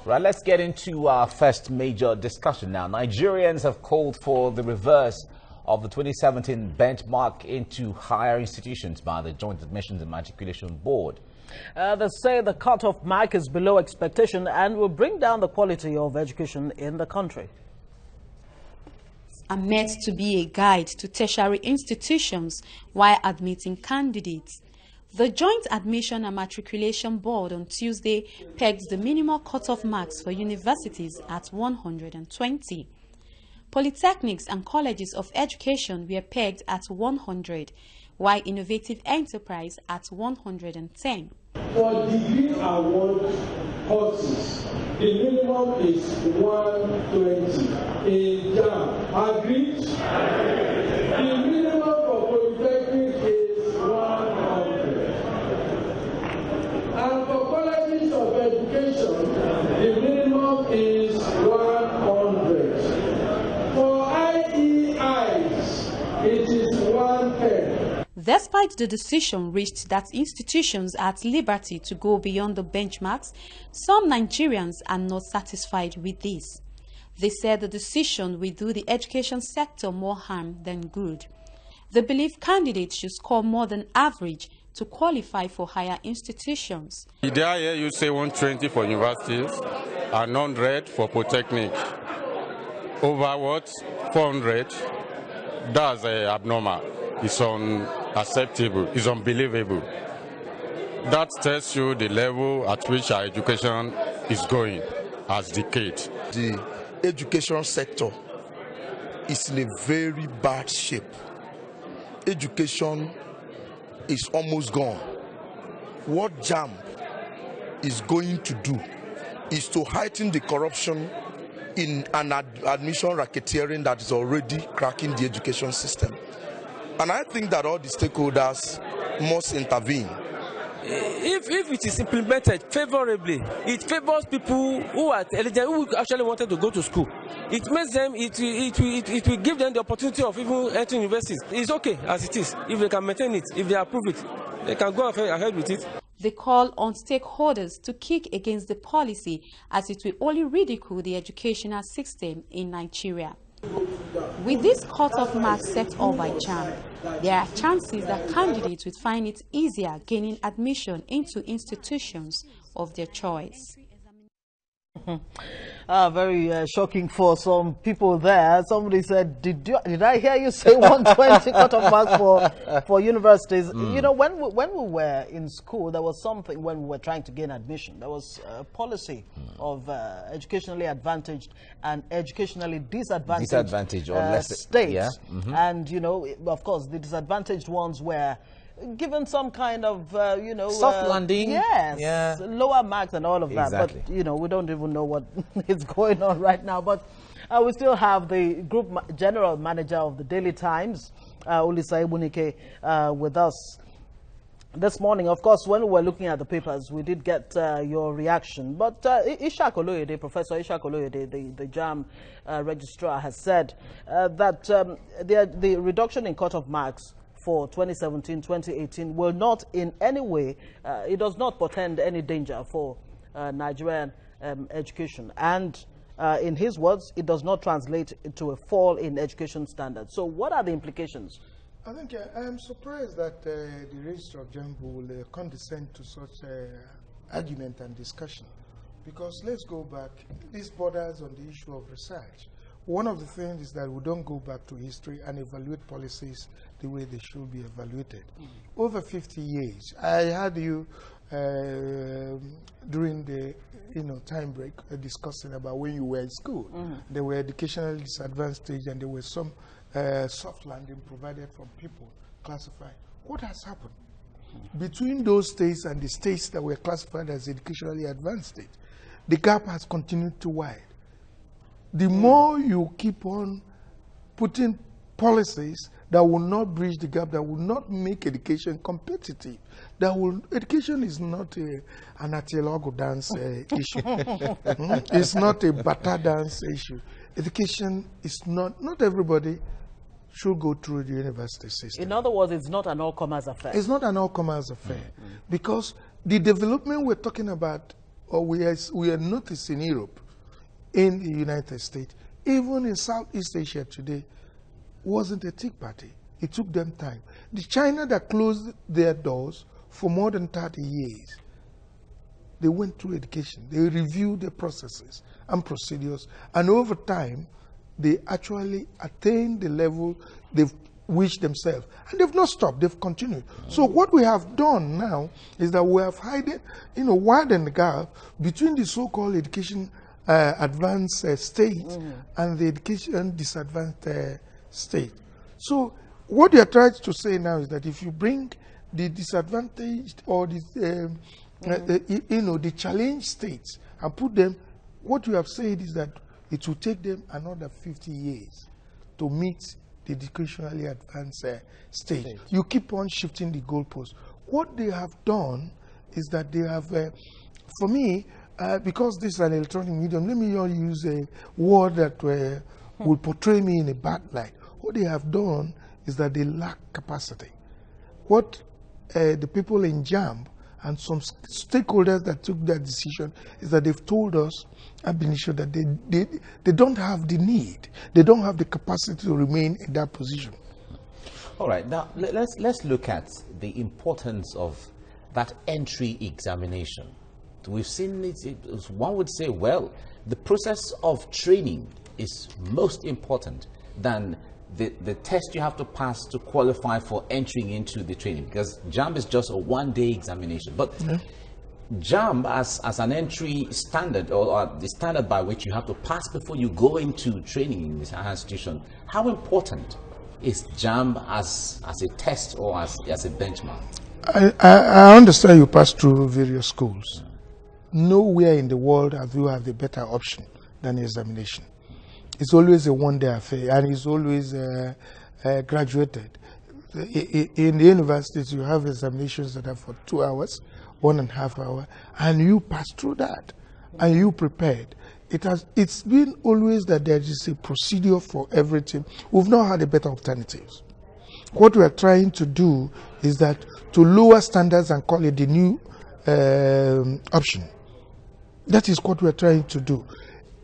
Right, let's get into our first major discussion now. Nigerians have called for the reverse of the 2017 benchmark into higher institutions by the Joint Admissions and Matriculation Board. They say the cutoff mark is below expectation and will bring down the quality of education in the country. Are meant to be a guide to tertiary institutions while admitting candidates. The Joint Admission and Matriculation Board on Tuesday pegged the minimum cutoff marks for universities at 120. Polytechnics and colleges of education were pegged at 100, while innovative enterprise at 110. For degree award courses, the minimum is 120 in JAMB. Agreed? The minimum for polytechnic is 100. And for colleges of education, the minimum is 100. For IEIs, it is 110. Despite the decision reached that institutions are at liberty to go beyond the benchmarks, some Nigerians are not satisfied with this. They said the decision will do the education sector more harm than good. They believe candidates should score more than average to qualify for higher institutions. Did I hear you say 120 for universities and 100 for polytechnic? Over what? 400? That's abnormal. It's unacceptable. It's unbelievable. That tells you the level at which our education is going has decayed. The education sector is in a very bad shape. Education is almost gone. What JAMB is going to do is to heighten the corruption in an admission racketeering that is already cracking the education system. And I think that all the stakeholders must intervene. If it is implemented favorably, it favors people who are eligible, who actually wanted to go to school. It makes them, it will give them the opportunity of even entering universities. It's okay as it is. If they can maintain it, if they approve it, they can go ahead with it. They call on stakeholders to kick against the policy as it will only ridicule the educational system in Nigeria. With this cutoff mark set up by JAMB, there are chances that candidates will find it easier gaining admission into institutions of their choice. Very shocking for some people there. Somebody said, did I hear you say 120 cutoff marks for universities? You know, when we were in school, there was something when we were trying to gain admission. There was a policy of educationally advantaged and educationally disadvantaged states. Yeah. And, you know, of course, the disadvantaged ones were given some kind of, you know... soft landing. Yes. Yeah. Lower marks and all of that. Exactly. But, you know, we don't even know what is going on right now. But we still have the group general manager of the Daily Times, Olisa Ebunike, with us this morning. Of course, when we were looking at the papers, we did get your reaction. But Ishak Oloyede, Professor Ishak Oloyede, the JAMB registrar, has said that the reduction in cutoff marks for 2017-2018 will not in any way, it does not portend any danger for Nigerian education. And in his words, it does not translate into a fall in education standards. So what are the implications? I think I am surprised that the registrar of JAMB will condescend to such argument and discussion. Because let's go back, this borders on the issue of research. One of the things is that we don't go back to history and evaluate policies the way they should be evaluated. Over 50 years, I had you during the time break discussing about when you were in school. There were educationally disadvantaged and there was some soft landing provided from people classified. What has happened? Between those states and the states that were classified as educationally advanced states, the gap has continued to widen. The more you keep on putting policies that will not bridge the gap, that will not make education competitive, education is not an Atielago dance issue. It's not a Bata dance issue. Education is not everybody should go through the university system. In other words, it's not an all-comers affair. It's not an all-comers affair because the development we're talking about or we are noticing in Europe, in the United States, even in Southeast Asia today, wasn't a Tea Party. It took them time. The China that closed their doors for more than 30 years, they went through education. They reviewed the processes and procedures, and over time, they actually attained the level they've wished themselves. And they've not stopped, they've continued. So what we have done now is that we have widened the gap between the so-called education advanced state and the education disadvantaged state. So what they are trying to say now is that if you bring the disadvantaged or the the challenged states and put them, what you have said is that it will take them another 50 years to meet the educationally advanced stage. You keep on shifting the goalposts. What they have done is that they have, for me, because this is an electronic medium, let me use a word that will portray me in a bad light. What they have done is that they lack capacity. What the people in JAMB and some stakeholders that took that decision is that they've told us, I've been sure that they don't have the need, they don't have the capacity to remain in that position. All right, now let's look at the importance of that entry examination. We've seen it, one would say, well, the process of training is most important than the test you have to pass to qualify for entering into the training, because JAMB is just a one-day examination. But JAMB as an entry standard, or the standard by which you have to pass before you go into training in this institution, how important is JAMB as a test or as a benchmark? I understand you pass through various schools. Nowhere in the world have you had a better option than examination. It's always a one-day affair, and it's always graduated. In the universities, you have examinations that are for 2 hours, 1.5 hours, and you pass through that, and you prepared. It's been always that there is a procedure for everything. We've not had a better alternatives. What we are trying to do is that to lower standards and call it the new option. That is what we are trying to do.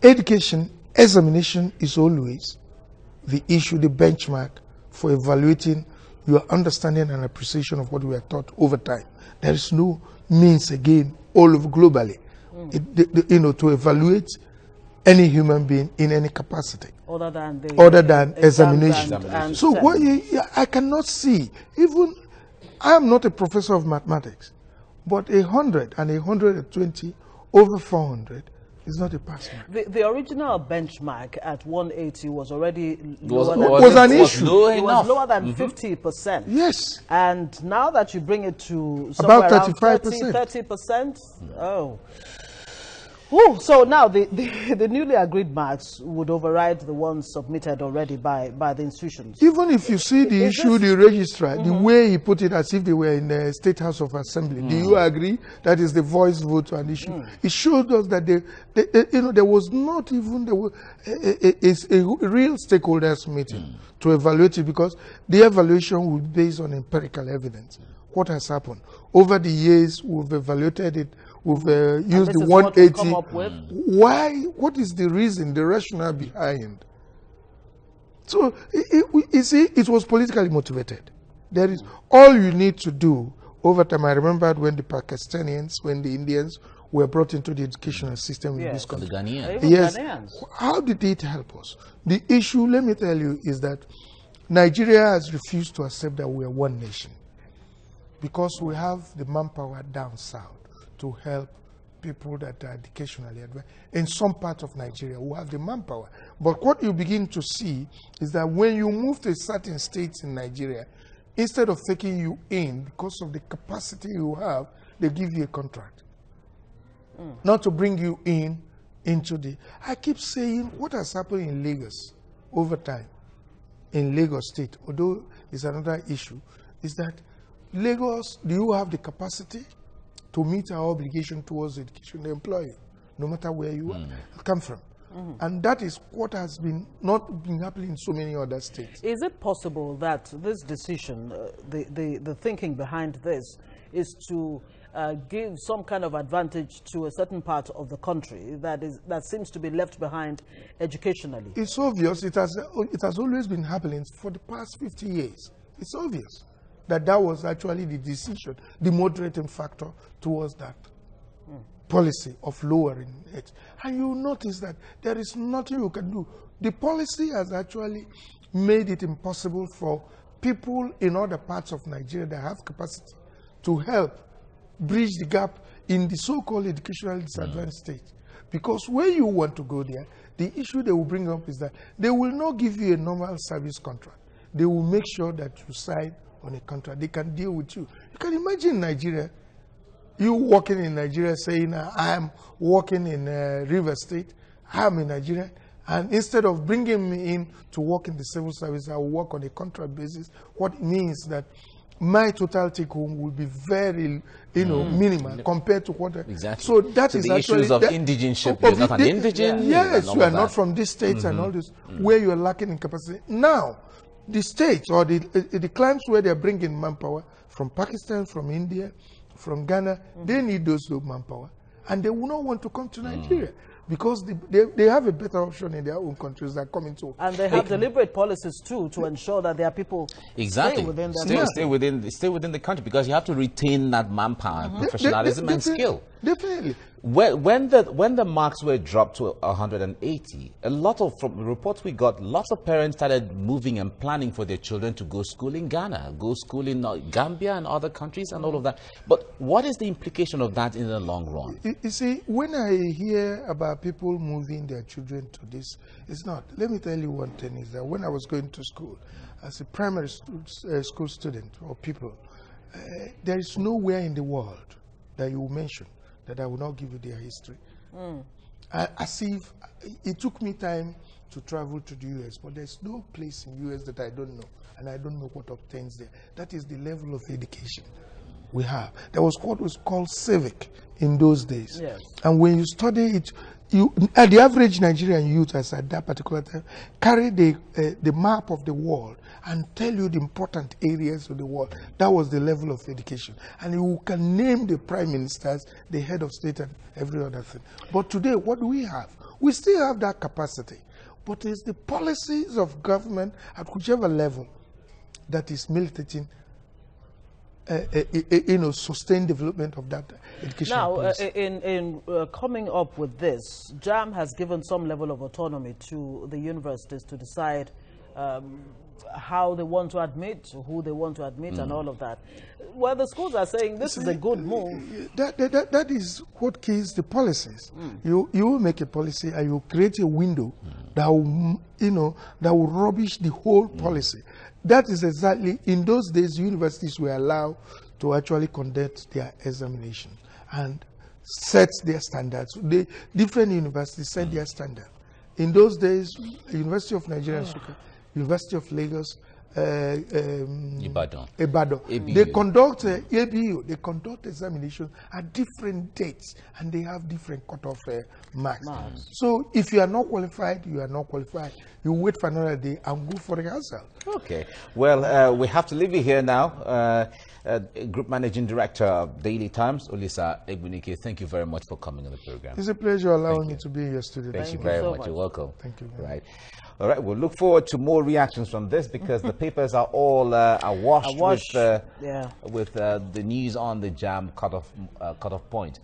Education, examination is always the issue, the benchmark for evaluating your understanding and appreciation of what we are taught over time. There is no means, again, all over globally, to evaluate any human being in any capacity other than examination. So what I cannot see, even I am not a professor of mathematics, but 100 and 120 over 400 is not a pass mark. The original benchmark at 180 was already was an issue. It was lower than 50%. Yes. And now that you bring it to somewhere about 35%, 30%, oh. Ooh, so now the newly agreed marks would override the ones submitted already by the institutions. Even if you see the issue, the registrar, the way he put it as if they were in the State House of Assembly, do you agree that is the voice vote on issue? It showed us that there was not even a real stakeholders meeting to evaluate it, because the evaluation will be based on empirical evidence. What has happened? Over the years, we've evaluated it. We've used the 180. Why? What is the reason, the rationale behind? So, you see, it was politically motivated. There is all you need to do over time. I remembered when the Pakistanians, when the Indians were brought into the educational system in this country. The Ghanaians. Yes. Ghanaians. How did it help us? The issue, let me tell you, is that Nigeria has refused to accept that we are one nation, because we have the manpower down south to help people that are educationally advanced. In some part of Nigeria, we have the manpower. But what you begin to see is that when you move to certain states in Nigeria, instead of taking you in because of the capacity you have, they give you a contract. Not to bring you into the... I keep saying what has happened in Lagos over time, in Lagos State, although it's another issue, is that Lagos, do you have the capacity to meet our obligation towards education, the employer, no matter where you come from? And that is what has not been happening in so many other states. Is it possible that this decision, the thinking behind this, is to give some kind of advantage to a certain part of the country that seems to be left behind educationally? It's obvious. It has always been happening for the past 50 years. It's obvious that was actually the decision, the moderating factor towards that policy of lowering it. And you notice that there is nothing you can do. The policy has actually made it impossible for people in other parts of Nigeria that have capacity to help bridge the gap in the so-called educational disadvantaged state. Because when you want to go there, the issue they will bring up is that they will not give you a normal service contract. They will make sure that you sign on a contract. They can deal with you. You can imagine Nigeria, you working in Nigeria saying, I am working in River State, I am in Nigeria, and instead of bringing me in to work in the civil service, I will work on a contract basis. What it means that my total take home will be very, minimal compared to what. Exactly. So that is the actually issues of indigenship. You're not an indigene. Yes, you are not from this state and all this, where you are lacking in capacity. Now, the states or the clans where they are bringing manpower from Pakistan, from India, from Ghana, they need those manpower, and they will not want to come to Nigeria. Because they have a better option in their own countries that come into. And they have deliberate policies too to ensure that their people stay within their stay within the country, because you have to retain that manpower, professionalism, and skill. Definitely. When the marks were dropped to 180, a lot of, from the reports we got, lots of parents started moving and planning for their children to go school in Ghana, go school in Gambia and other countries and all of that. But what is the implication of that in the long run? You see, when I hear about people moving their children to this, it's not. Let me tell you one thing, is that when I was going to school, as a primary school student or people, there is nowhere in the world that you will mention that I will not give you their history. As if it took me time to travel to the US, but there's no place in US that I don't know, and I don't know what obtains there. That is the level of education we have. There was what was called civic in those days. Yes. And when you study it, the average Nigerian youth, as at that particular time, carry the map of the world and tell you the important areas of the world. That was the level of education. And you can name the prime ministers, the head of state, and every other thing. But today, what do we have? We still have that capacity. But it's the policies of government at whichever level that is militating sustained development of that education. Now, policy. in coming up with this, JAMB has given some level of autonomy to the universities to decide how they want to admit, who they want to admit, and all of that. Well, the schools are saying this is a good move. That is what kills the policies. You will make a policy and you create a window that will, that will rubbish the whole policy. That is exactly, in those days, universities were allowed to actually conduct their examination and set their standards. The different universities set their standard. In those days, University of Nigeria, University of Lagos, Ibadan. They conduct ABU. They conduct examination at different dates, and they have different cutoff marks. So if you are not qualified, you are not qualified. You wait for another day and go for rehearsal. Okay. Well, we have to leave you here now. Group Managing Director of Daily Times, Olisa Egbunike, thank you very much for coming on the program. It's a pleasure allowing me to be in your studio. Thank you very much. You're welcome. Thank you. Right. All right. We'll look forward to more reactions from this, because the papers are all awash with the news on the JAMB cutoff point.